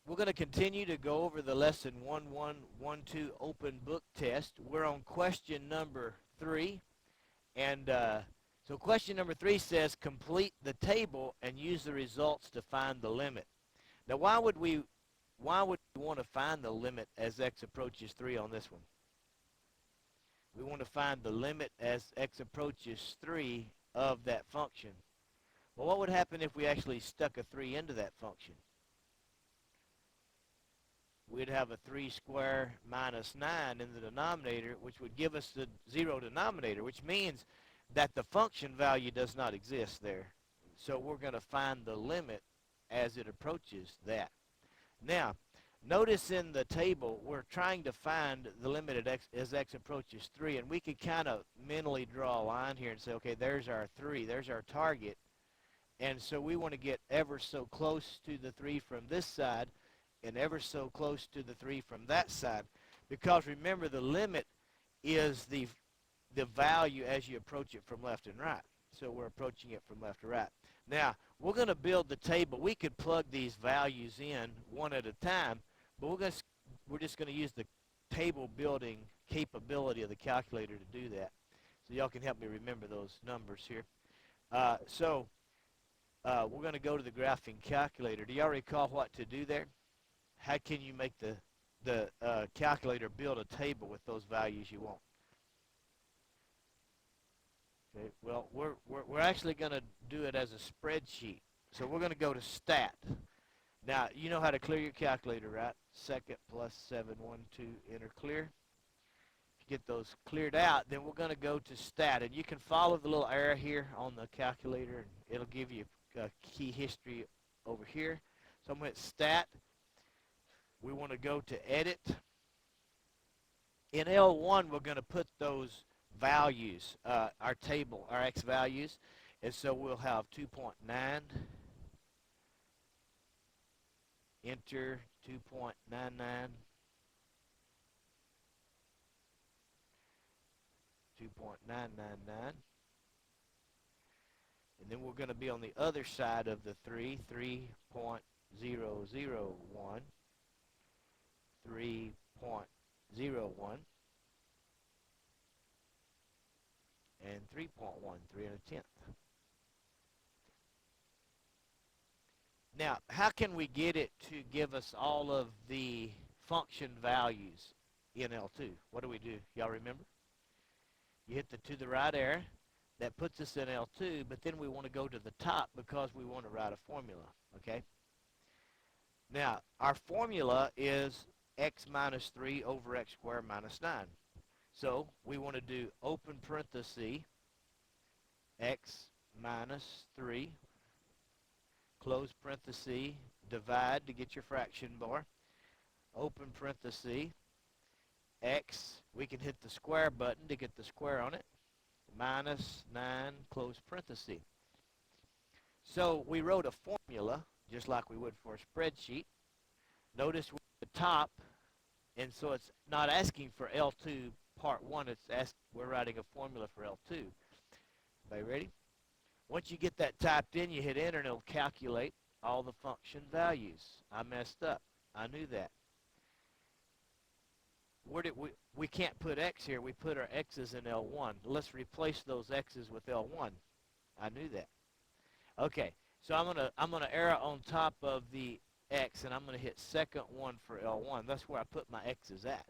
we're gonna continue to go over the lesson 1112 open book test. We're on question number 3, and so question number 3 says complete the table and use the results to find the limit. Now, why would we want to find the limit as x approaches 3 on this one? We want to find the limit as x approaches 3 of that function. Well, what would happen if we actually stuck a 3 into that function? We'd have a 3 squared minus 9 in the denominator, which would give us the 0 denominator, which means that the function value does not exist there. So we're going to find the limit as it approaches that. Now, notice in the table, we're trying to find the limit at x, as x approaches 3, and we could kind of mentally draw a line here and say, okay, there's our 3, there's our target, and so we want to get ever so close to the 3 from this side, and ever so close to the 3 from that side, because remember, the limit is the value as you approach it from left and right. So we're approaching it from left to right. Now, we're going to build the table. We could plug these values in one at a time, but we're just going to use the table building capability of the calculator to do that. So y'all can help me remember those numbers here. We're going to go to the graphing calculator. Do y'all recall what to do there? How can you make the calculator build a table with those values you want? Okay, well, we're actually going to do it as a spreadsheet. So we're going to go to Stat. Now, you know how to clear your calculator, right? Second plus 712, enter clear. If you get those cleared out, then we're going to go to Stat. And you can follow the little arrow here on the calculator, and it'll give you key history over here. So I'm going to hit Stat. We want to go to Edit. In L1, we're going to put those values, our table, our x values, and so we'll have 2.9, enter 2.99, 2.999, and then we're going to be on the other side of the 3.001, 3.01, and 3.1, 3 and a tenth. Now, how can we get it to give us all of the function values in L2? What do? Y'all remember? You hit the to the right arrow. That puts us in L2, but then we want to go to the top because we want to write a formula, okay? Now, our formula is x minus 3 over x squared minus 9. So we want to do open parenthesis, x minus 3, close parenthesis, divide to get your fraction bar, open parenthesis, x, we can hit the square button to get the square on it, minus 9, close parenthesis. So we wrote a formula, just like we would for a spreadsheet. Notice we're at the top, and so it's not asking for L2 part 1, we're writing a formula for L2. Everybody ready? Once you get that typed in, you hit enter and it'll calculate all the function values. I messed up. I knew that. Where did we can't put x here. We put our x's in L1. Let's replace those x's with L1. I knew that. Okay, so I'm gonna arrow on top of the x, and I'm gonna hit second one for L1. That's where I put my x's at.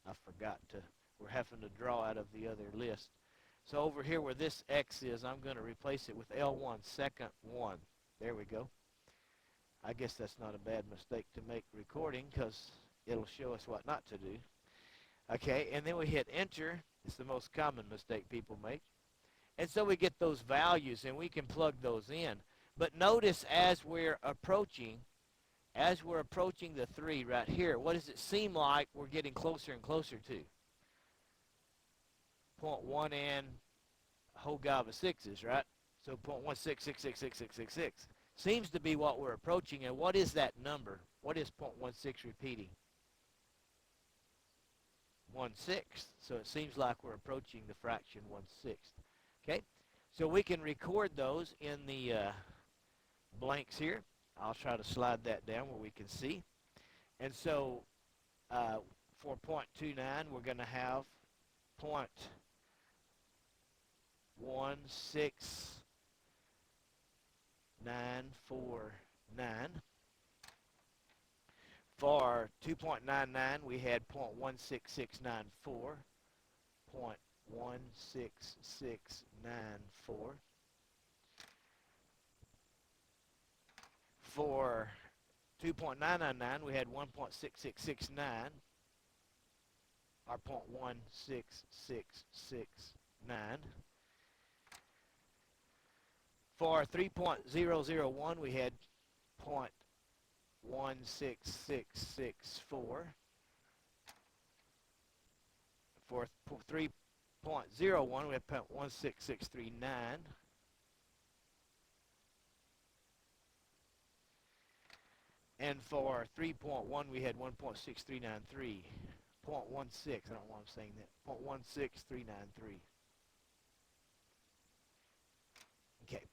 I forgot to. We're having to draw out of the other list. So over here where this x is, I'm going to replace it with L1, second one. There we go. I guess that's not a bad mistake to make recording because it'll show us what not to do. Okay, and then we hit enter. It's the most common mistake people make. And so we get those values and we can plug those in. But notice as we're approaching the 3 right here, what does it seem like we're getting closer and closer to? 0.1 and a whole gob of 6's, right? So 0.16666666 seems to be what we're approaching. And what is that number? What is 0.16 repeating? 1/6. So it seems like we're approaching the fraction 1/6. Okay? So we can record those in the blanks here. I'll try to slide that down where we can see. And so for 0.29, we're going to have 0.16949. For 2.99, we had 0.16694. 0.16694. For 2.999, we had 1.6669, or 0.16669. For 3.001, we had 0.16664. For 3.01, we have 0.16639. And for 3.1, we had 1.6393. 0.16, I don't know why I'm saying that. 0.16393. Okay.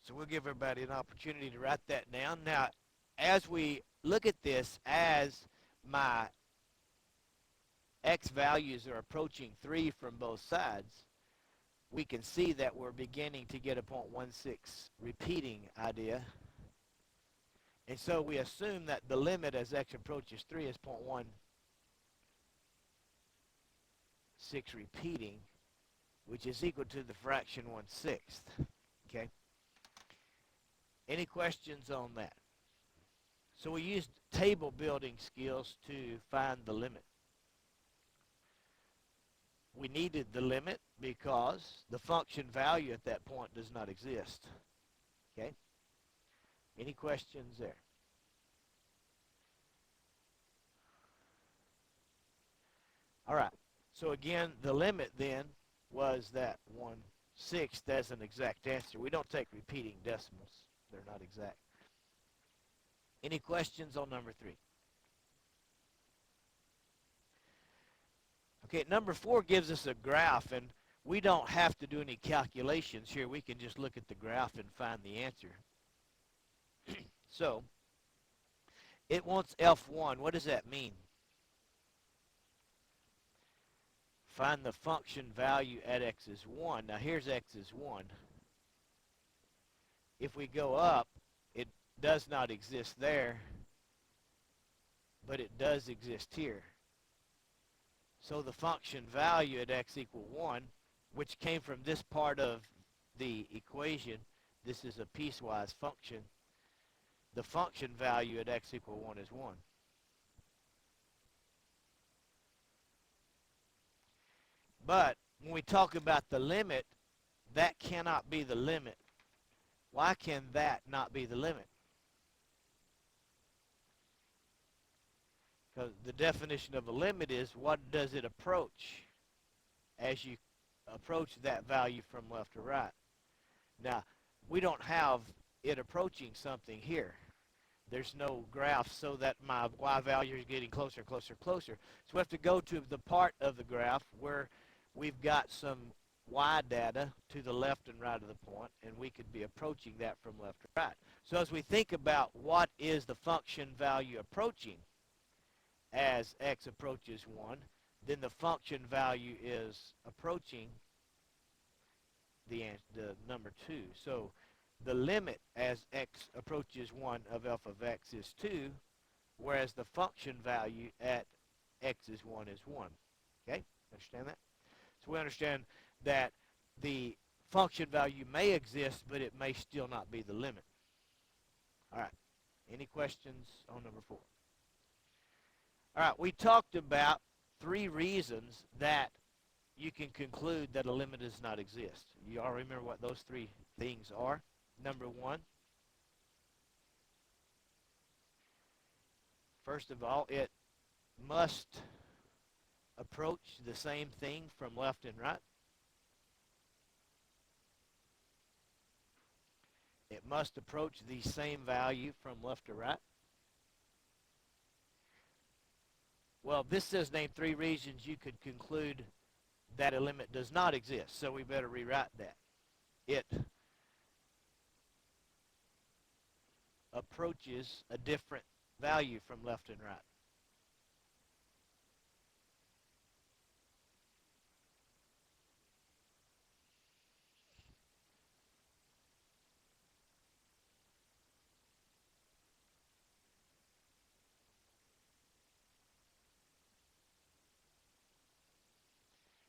So we'll give everybody an opportunity to write that down. Now, as we look at this, as my x values are approaching 3 from both sides, we can see that we're beginning to get a 0.16 repeating idea. And so we assume that the limit as x approaches 3 is 0.16 repeating, which is equal to the fraction 1/6. Okay? Any questions on that? So we used table building skills to find the limit. We needed the limit because the function value at that point does not exist. Okay? Any questions there? All right. So again, the limit then was that 1/6 as an exact answer. We don't take repeating decimals. They're not exact. Any questions on number 3? Okay, number 4 gives us a graph, and we don't have to do any calculations here. We can just look at the graph and find the answer. So, it wants F1. What does that mean? Find the function value at x is 1. Now, here's x is 1. If we go up, it does not exist there, but it does exist here. So the function value at x equal 1, which came from this part of the equation, this is a piecewise function, the function value at x equal 1 is 1. But when we talk about the limit, that cannot be the limit. Why can that not be the limit? Because the definition of a limit is what does it approach as you approach that value from left to right. Now, we don't have it approaching something here. There's no graph so that my y value is getting closer, closer, closer. So we have to go to the part of the graph where we've got some y data to the left and right of the point, and we could be approaching that from left to right. So as we think about what is the function value approaching as x approaches 1, then the function value is approaching the number 2. So the limit as x approaches 1 of f of x is 2, whereas the function value at x is 1 is 1. Okay? Understand that? So we understand that the function value may exist, but it may still not be the limit. All right. Any questions on number 4? All right. We talked about 3 reasons that you can conclude that a limit does not exist. You all remember what those 3 things are? Number 1, first of all, it must approach the same thing from left and right. It must approach the same value from left to right. Well, this says name 3 reasons you could conclude that a limit does not exist. So we better rewrite that. It approaches a different value from left and right.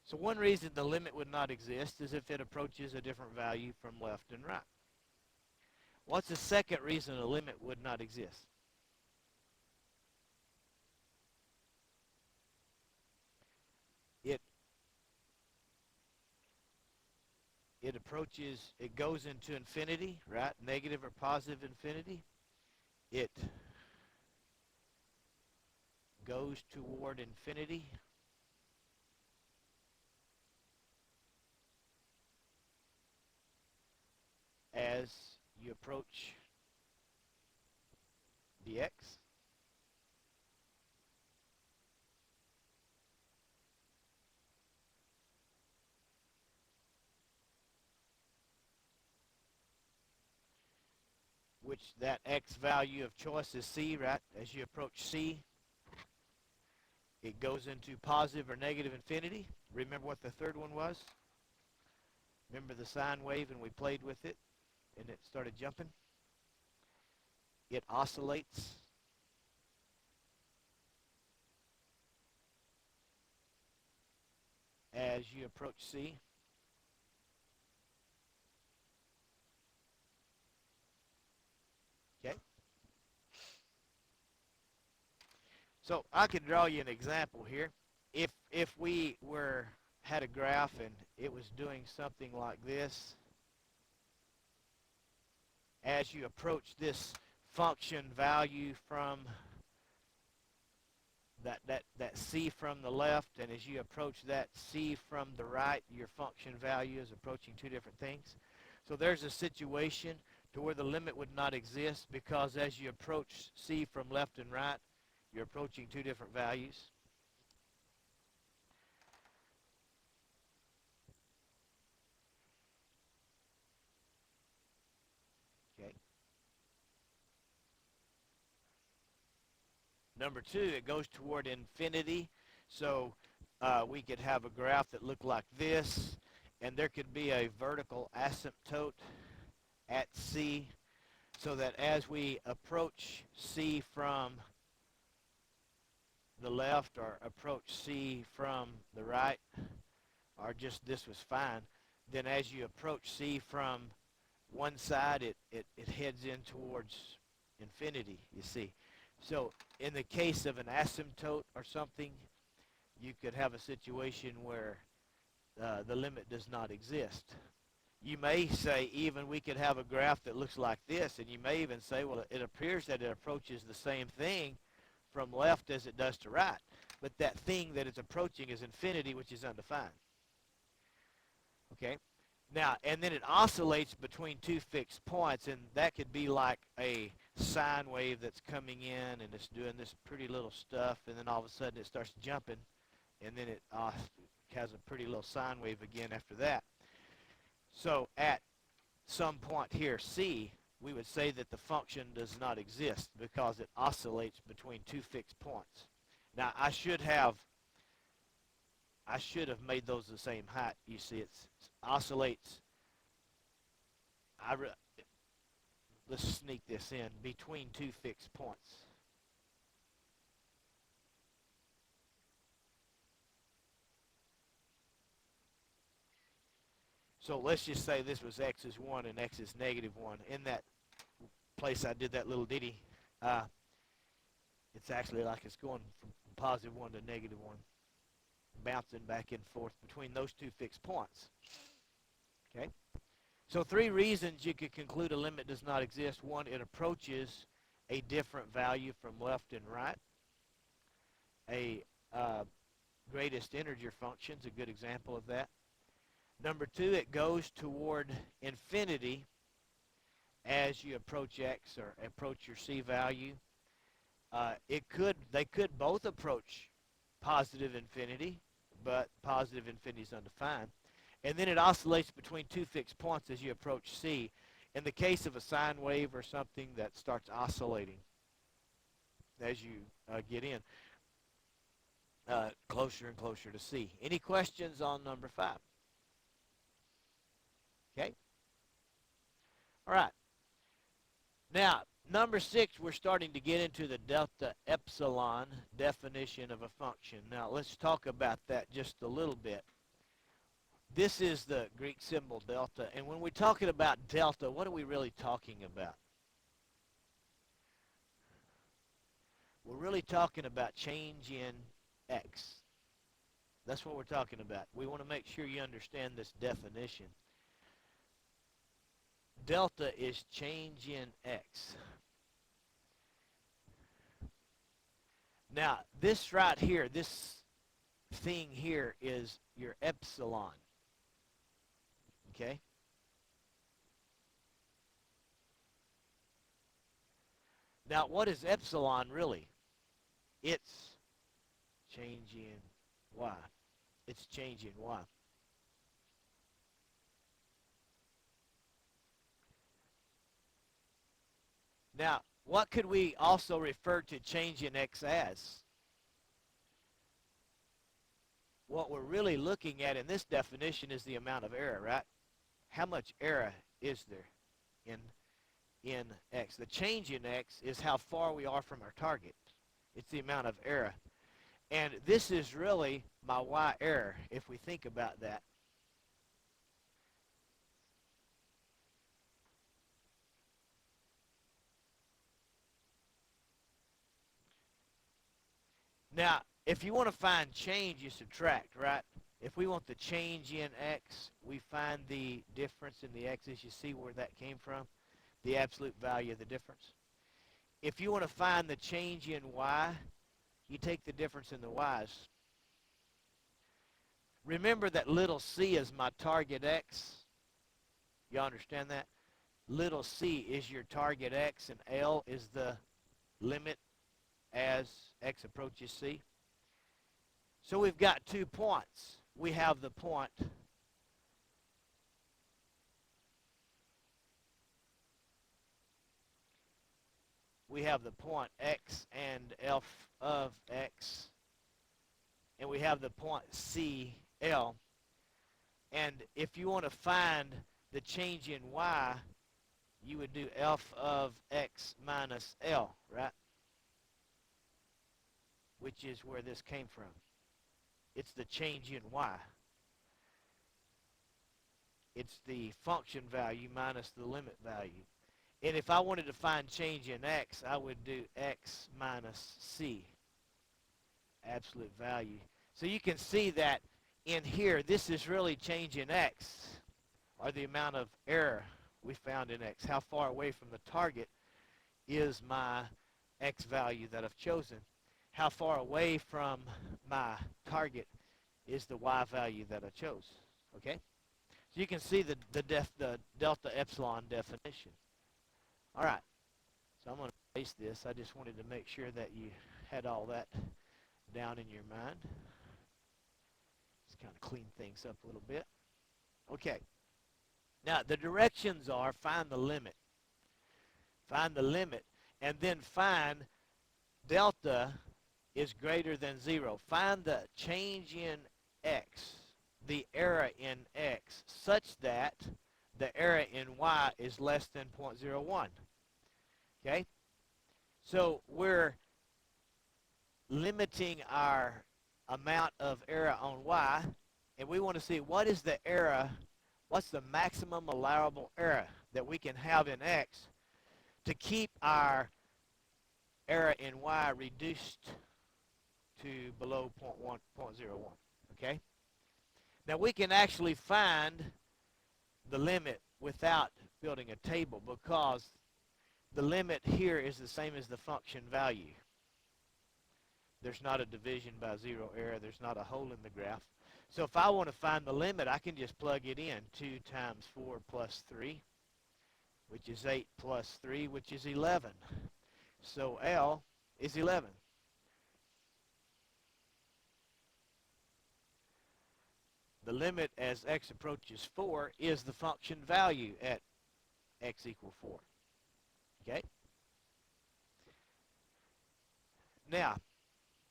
So one reason the limit would not exist is if it approaches a different value from left and right. What's the second reason a limit would not exist? It it goes into infinity, right? Negative or positive infinity. It goes toward infinity as you approach dx. Which that x value of choice is c, right? As you approach c, it goes into positive or negative infinity. Remember what the third one was? Remember the sine wave and we played with it and it started jumping? It oscillates as you approach c. Okay? So I could draw you an example here. If we had a graph and it was doing something like this, as you approach this function value from that c from the left, and as you approach that c from the right, your function value is approaching two different things. So there's a situation to where the limit would not exist because as you approach c from left and right, you're approaching two different values. Okay. Number two, it goes toward infinity. So we could have a graph that looked like this, and there could be a vertical asymptote at C, so that as we approach C from the left or approach C from the right, or just this was fine, then as you approach C from one side, it heads in towards infinity, you see. So in the case of an asymptote or something, you could have a situation where the limit does not exist. You may say even we could have a graph that looks like this, and you may even say, well, it appears that it approaches the same thing from left as it does to right. But that thing that it's approaching is infinity, which is undefined. Okay? Now, and then it oscillates between two fixed points, and that could be like a sine wave that's coming in, and it's doing this pretty little stuff, and then all of a sudden it starts jumping, and then it has a pretty little sine wave again after that. So at some point here, C, we would say that the function does not exist because it oscillates between two fixed points. Now, I should have made those the same height. You see, it oscillates. Let's sneak this in, between two fixed points. So let's just say this was x is 1 and x is negative 1. In that place I did that little ditty, it's actually like it's going from positive 1 to negative 1, bouncing back and forth between those two fixed points. Okay? So three reasons you could conclude a limit does not exist. One, it approaches a different value from left and right. A greatest integer function is a good example of that. Number two, it goes toward infinity as you approach x or approach your c value. They could both approach positive infinity, but positive infinity is undefined. And then it oscillates between two fixed points as you approach C. In the case of a sine wave or something that starts oscillating as you get in closer and closer to C. Any questions on number 5? Okay. All right. Now, number 6, we're starting to get into the delta epsilon definition of a function. Now, let's talk about that just a little bit. This is the Greek symbol delta, and when we're talking about delta, what are we really talking about? We're really talking about change in x. That's what we're talking about. We want to make sure you understand this definition. Delta is change in x. Now, this right here, this thing here is your epsilon. Okay? Now, what is epsilon really? It's change in y. It's change in y. Now, what could we also refer to change in x as? What we're really looking at in this definition is the amount of error, right? How much error is there in x? The change in x is how far we are from our target. It's the amount of error. And this is really my y error, if we think about that. Now, if you want to find change, you subtract, right? If we want the change in x, we find the difference in the x's. You see where that came from? The absolute value of the difference. If you want to find the change in y, you take the difference in the y's. Remember that little c is my target x. You understand that? Little c is your target x, and L is the limit as x approaches c. So we've got 2 points. We have the point x and f of x, and we have the point c, L. And if you want to find the change in y, you would do f of x minus L, right? Which is where this came from. It's the change in y. It's the function value minus the limit value. And if I wanted to find change in x, I would do x minus c, absolute value. So you can see that in here, this is really change in x, or the amount of error we found in x. How far away from the target is my x value that I've chosen? How far away from my target is the y value that I chose? Okay? So you can see the delta epsilon definition. All right. So I'm going to erase this. I just wanted to make sure that you had all that down in your mind. Just kind of clean things up a little bit. Okay. Now, the directions are find the limit. Find the limit, and then find delta is greater than 0. Find the change in x, the error in x, such that the error in y is less than 0.01. Okay? So we're limiting our amount of error on y, and we want to see what is the error, what's the maximum allowable error that we can have in x to keep our error in y reduced to below 0.01. Okay? Now we can actually find the limit without building a table, because the limit here is the same as the function value. There's not a division by 0 error. There's not a hole in the graph. So if I want to find the limit, I can just plug it in. 2 times 4 plus 3, which is 8 plus 3, which is 11. So L is 11. the limit as x approaches 4 is the function value at x equals 4. Okay? Now,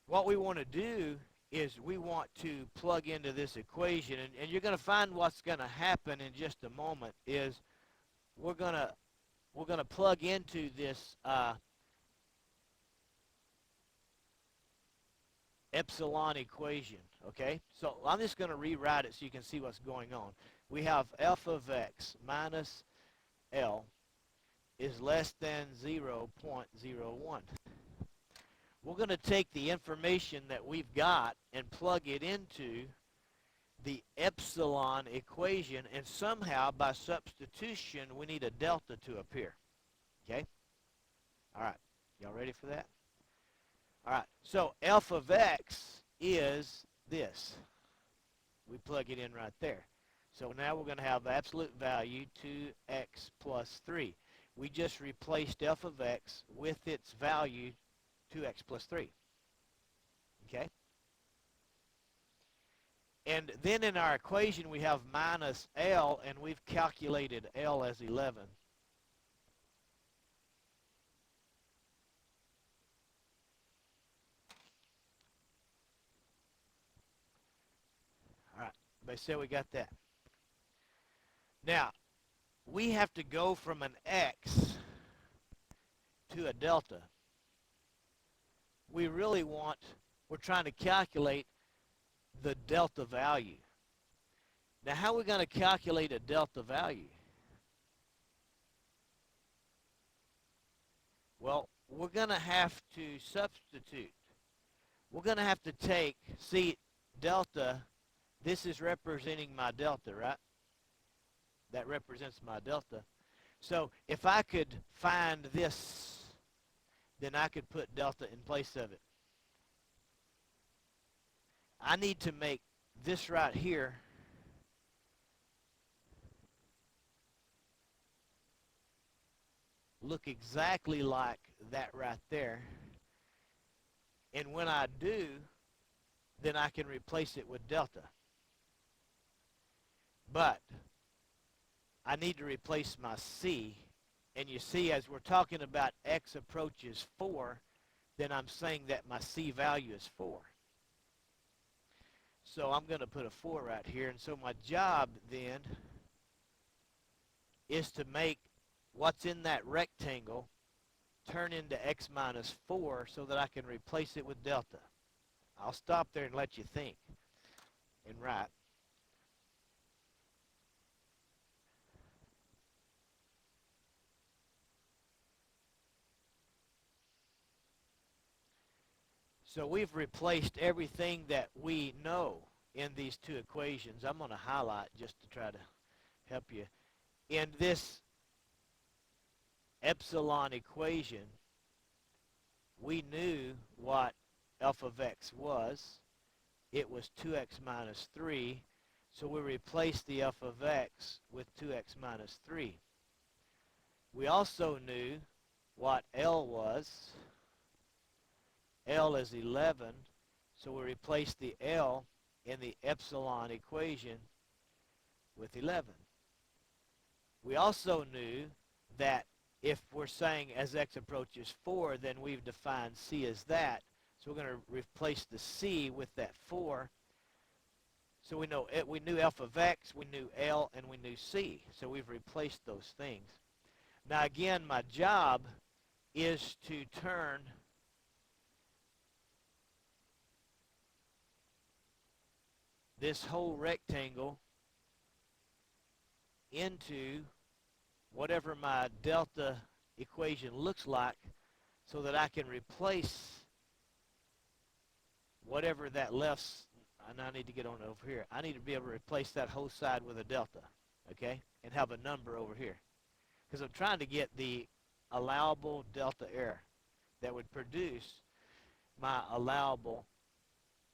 what we want to do is we want to plug into this equation, and you're going to find what's going to happen in just a moment is we're going to plug into this epsilon equation, okay? So I'm just going to rewrite it so you can see what's going on. We have f of x minus L is less than 0.01. We're going to take the information that we've got and plug it into the epsilon equation, and somehow by substitution we need a delta to appear. Okay? All right. Y'all ready for that? All right. So f of x is this. We plug it in right there. So now we're going to have absolute value 2x plus 3. We just replaced f of x with its value 2x plus 3. Okay? And then in our equation we have minus L, and we've calculated L as 11. All right, everybody say we got that. Now, we have to go from an x to a delta. We're trying to calculate the delta value. Now, how are we going to calculate a delta value? Well, we're going to have to substitute. We're going to have to take, see, delta, this is representing my delta, right? That represents my delta. So if I could find this, then I could put delta in place of it. I need to make this right here look exactly like that right there. And when I do, then I can replace it with delta. But I need to replace my c. And you see, as we're talking about x approaches 4, then I'm saying that my c value is 4. So I'm going to put a 4 right here. And so my job then is to make what's in that rectangle turn into x minus 4 so that I can replace it with delta. I'll stop there and let you think and write. So we've replaced everything that we know in these two equations. I'm going to highlight just to try to help you. In this epsilon equation, we knew what f of x was. It was 2x minus 3. So we replaced the f of x with 2x minus 3. We also knew what L was. L is 11, so we replace the L in the epsilon equation with 11. We also knew that if we're saying as x approaches 4, then we've defined c as that. So we're going to replace the c with that 4. So we knew f of x, we knew L, and we knew c. So we've replaced those things. Now again, my job is to turn this whole rectangle into whatever my delta equation looks like so that I can replace whatever that left, and I need to get on over here. I need to be able to replace that whole side with a delta, okay, and have a number over here. Because I'm trying to get the allowable delta error that would produce my allowable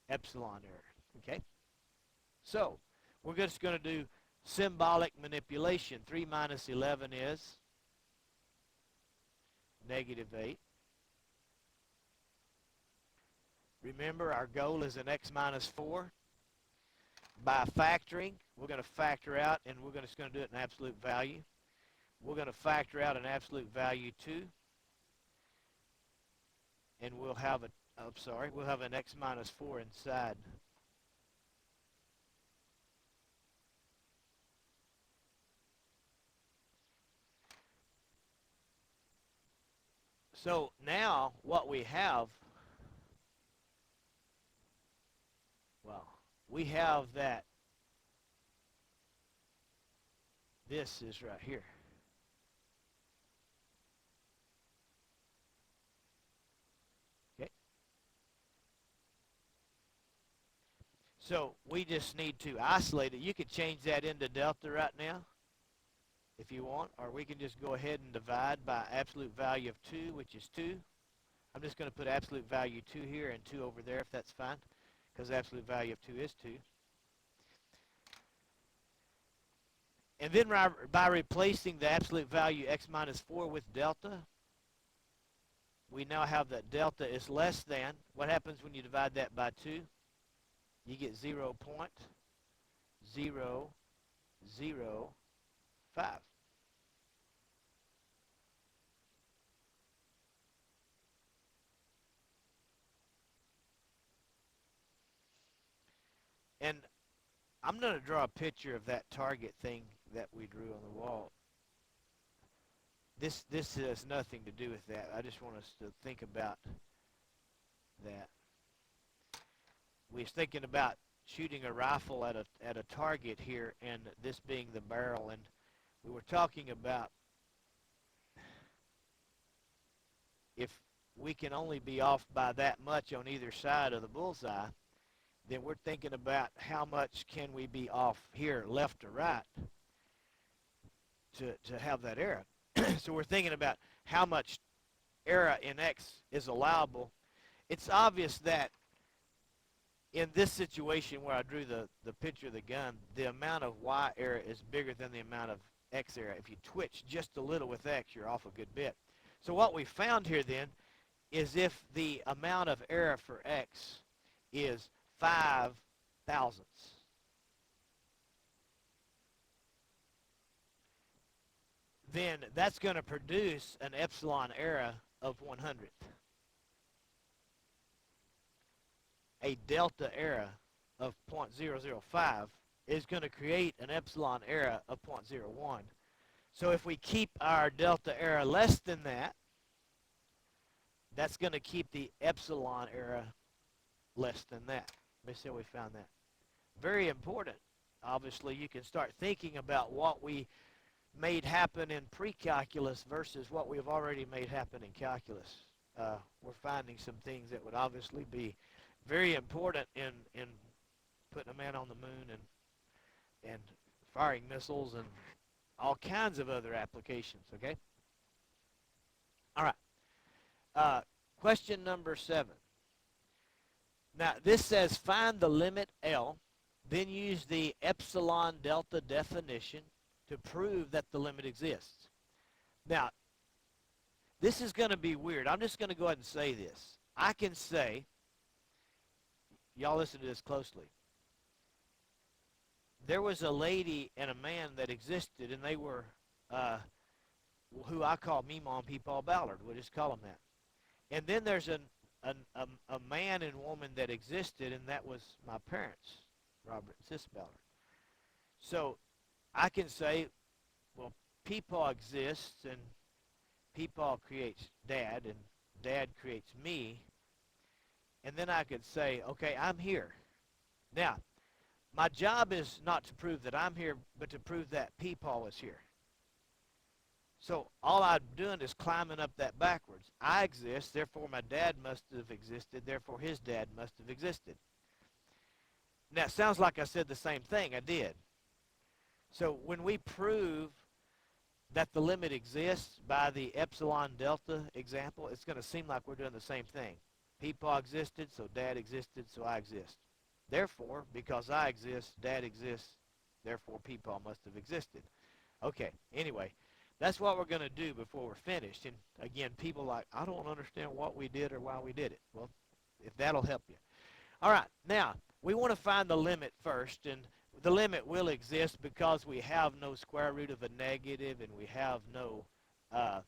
epsilon error, okay? So we're just going to do symbolic manipulation. 3 minus 11 is negative 8. Remember, our goal is an x minus 4. by factoring, we're going to factor out, and we're just going to do it in absolute value. We're going to factor out an absolute value 2, and we'll have we'll have an x minus 4 inside. So now what we have, well, we have that this is right here. Okay. So we just need to isolate it. You could change that into delta right now if you want, or we can just go ahead and divide by absolute value of 2, which is 2. I'm just going to put absolute value 2 here and 2 over there if that's fine, because absolute value of 2 is 2. And then by replacing the absolute value x minus 4 with delta, we now have that delta is less than. What happens when you divide that by 2? You get 0.005. And I'm going to draw a picture of that target thing that we drew on the wall. This has nothing to do with that. I just want us to think about that. We was thinking about shooting a rifle at a target here, and this being the barrel, and we were talking about if we can only be off by that much on either side of the bullseye, then we're thinking about how much can we be off here, left or right, to have that error. So we're thinking about how much error in X is allowable. It's obvious that in this situation where I drew the picture of the gun, the amount of Y error is bigger than the amount of X error. If you twitch just a little with X, you're off a good bit. So what we found here then is if the amount of error for X is 5 thousandths, then that's going to produce an epsilon error of 100th. A delta error of 0.005 is going to create an epsilon error of 0.01. So if we keep our delta error less than that, that's going to keep the epsilon error less than that. Let me see how we found that. Very important. Obviously, you can start thinking about what we made happen in pre-calculus versus what we've already made happen in calculus. We're finding some things that would obviously be very important in putting a man on the moon and firing missiles and all kinds of other applications, okay? All right. Question number 7. Now, this says find the limit L, then use the epsilon delta definition to prove that the limit exists. Now, this is going to be weird. I'm just going to go ahead and say this. I can say, y'all listen to this closely. There was a lady and a man that existed, and they were who I call Meemaw and Peepaw Ballard. We'll just call them that. And then there's a man and woman that existed, and that was my parents, Robert and Sis Ballard. So I can say, well, Peepaw exists, and Peepaw creates Dad, and Dad creates me. And then I could say, okay, I'm here. Now, my job is not to prove that I'm here, but to prove that Peepaw is here. So all I'm doing is climbing up that backwards. I exist, therefore my dad must have existed, therefore his dad must have existed. Now, it sounds like I said the same thing. I did. So when we prove that the limit exists by the epsilon delta example, it's going to seem like we're doing the same thing. Peepaw existed, so Dad existed, so I exist. Therefore, because I exist, Dad exists, therefore Peepaw must have existed. Okay, anyway, that's what we're going to do before we're finished. And again, people are like, I don't understand what we did or why we did it. Well, if that'll help you. All right, now, we want to find the limit first, and the limit will exist because we have no square root of a negative and we have no uh,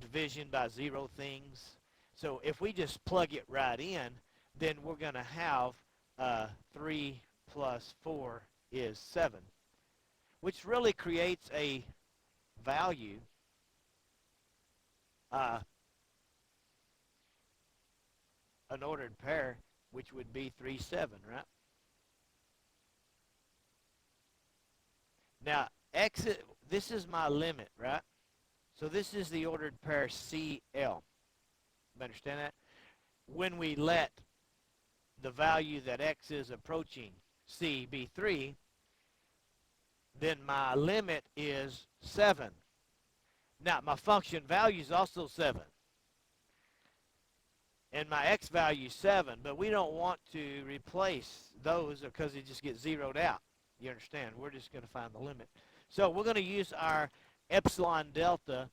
division by zero things. So if we just plug it right in, then we're going to have 3 plus 4 is 7, which really creates a value an ordered pair, which would be 3, 7, right? Now, this is my limit, right? So this is the ordered pair CL. You understand that? When we let the value that x is approaching C be 3, then my limit is 7. Now, my function value is also 7. And my x value is 7, but we don't want to replace those because it just gets zeroed out. You understand? We're just going to find the limit. So we're going to use our epsilon delta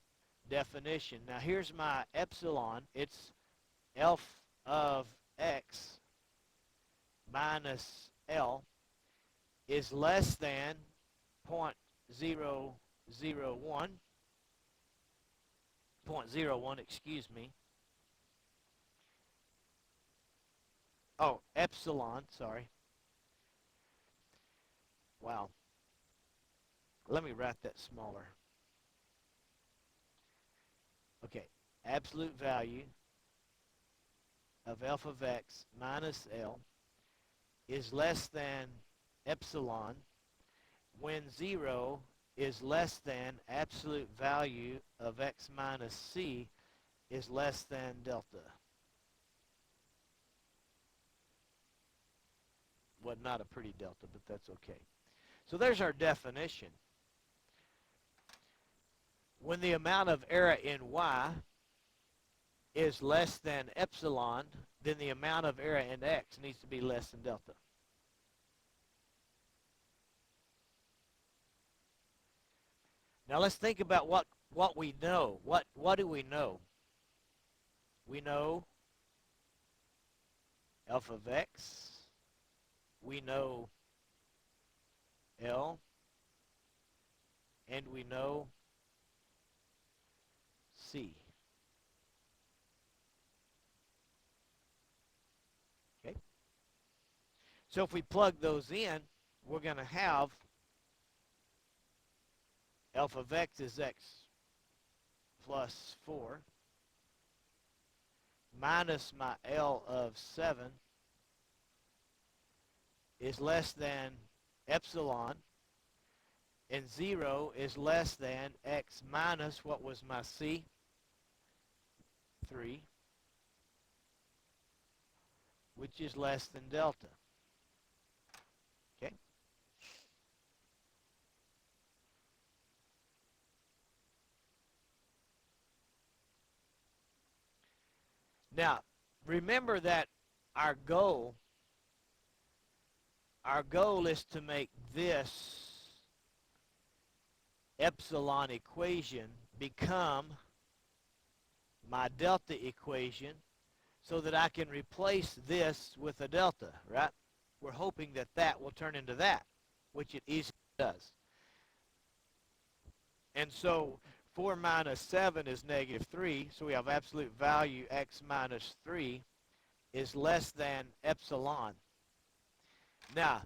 definition. Now here's my epsilon. It's F of x minus L is less than 0.001, excuse me. Oh, epsilon, sorry. Wow. Let me write that smaller. Okay, absolute value of f of x minus L is less than epsilon when 0 is less than absolute value of x minus c is less than delta. Well, not a pretty delta, but that's okay. So there's our definition. When the amount of error in y is less than epsilon, then the amount of error in x needs to be less than delta. Now let's think about what we know. What do we know? We know f of x. We know L. And we know C. Okay? So if we plug those in, we're going to have f of x is x plus 4 minus my L of 7 is less than epsilon, and 0 is less than x minus, what was my C? 3, which is less than delta. Okay? Now, remember that our goal is to make this epsilon equation become my delta equation so that I can replace this with a delta, right? We're hoping that that will turn into that, which it easily does. And so 4 minus 7 is negative 3, so we have absolute value x minus 3 is less than epsilon. Now,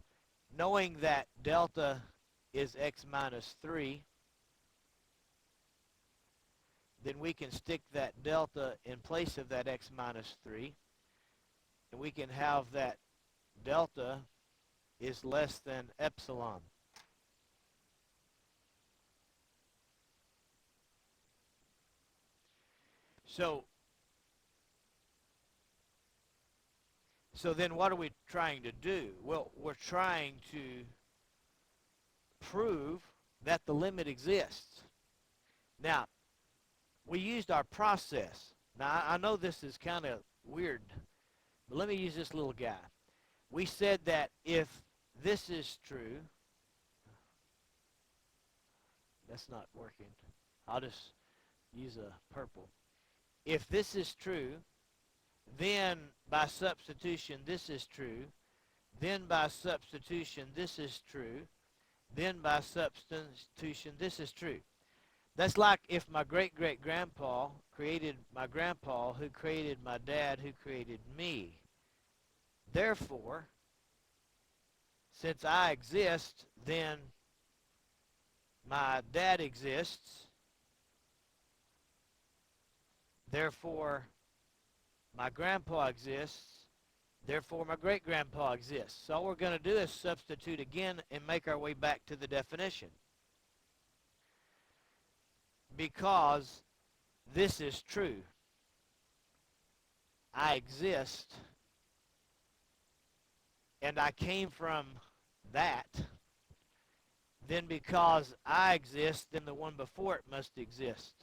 knowing that delta is x minus 3, then we can stick that delta in place of that x minus 3, and we can have that delta is less than epsilon. So then what are we trying to do? Well, we're trying to prove that the limit exists. Now, we used our process. Now, I know this is kind of weird, but let me use this little guy. We said that if this is true, that's not working. I'll just use a purple. If this is true, then by substitution this is true, Then by substitution, this is true. Then by substitution, this is true. That's like if my great-great-grandpa created my grandpa, who created my dad, who created me. Therefore, since I exist, then my dad exists. Therefore, my grandpa exists. Therefore, my great-grandpa exists. So all we're going to do is substitute again and make our way back to the definition. Because this is true. I exist, and I came from that. Then because I exist, then the one before it must exist.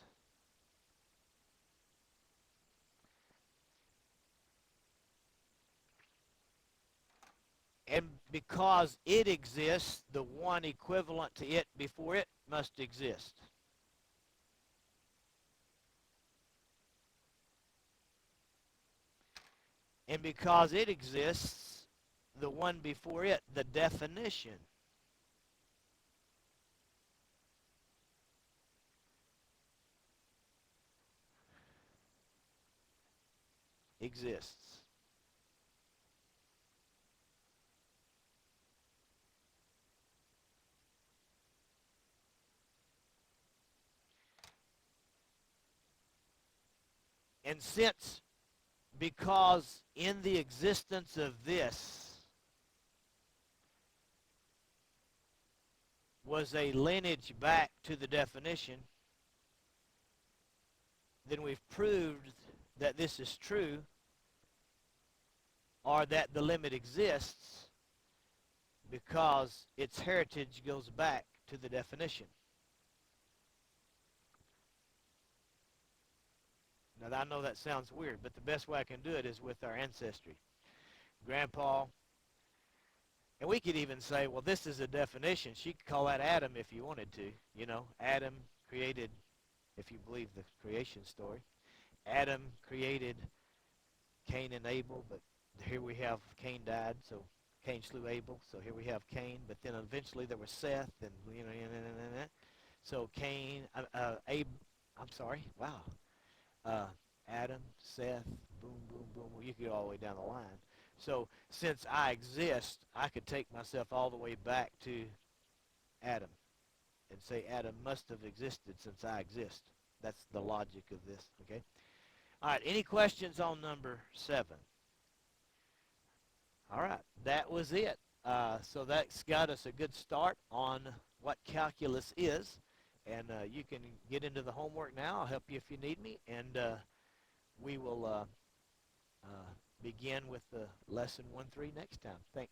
And because it exists, the one equivalent to it before it must exist. And because it exists, the one before it, the definition, exists. And since, because in the existence of this was a lineage back to the definition, then we've proved that this is true, or that the limit exists, because its heritage goes back to the definition. Now, I know that sounds weird, but the best way I can do it is with our ancestry. Grandpa, and we could even say, well, this is a definition. She could call that Adam if you wanted to. You know, Adam created, if you believe the creation story, Adam created Cain and Abel, but here we have Cain died, so Cain slew Abel, so here we have Cain, but then eventually there was Seth, and so Cain, I'm sorry, wow. Adam, Seth, boom, boom, boom. Well, you could go all the way down the line. So since I exist, I could take myself all the way back to Adam and say Adam must have existed since I exist. That's the logic of this, okay? All right, any questions on number 7? All right, that was it. So that's got us a good start on what calculus is. And you can get into the homework now. I'll help you if you need me. And we will begin with the lesson 1-3 next time. Thanks.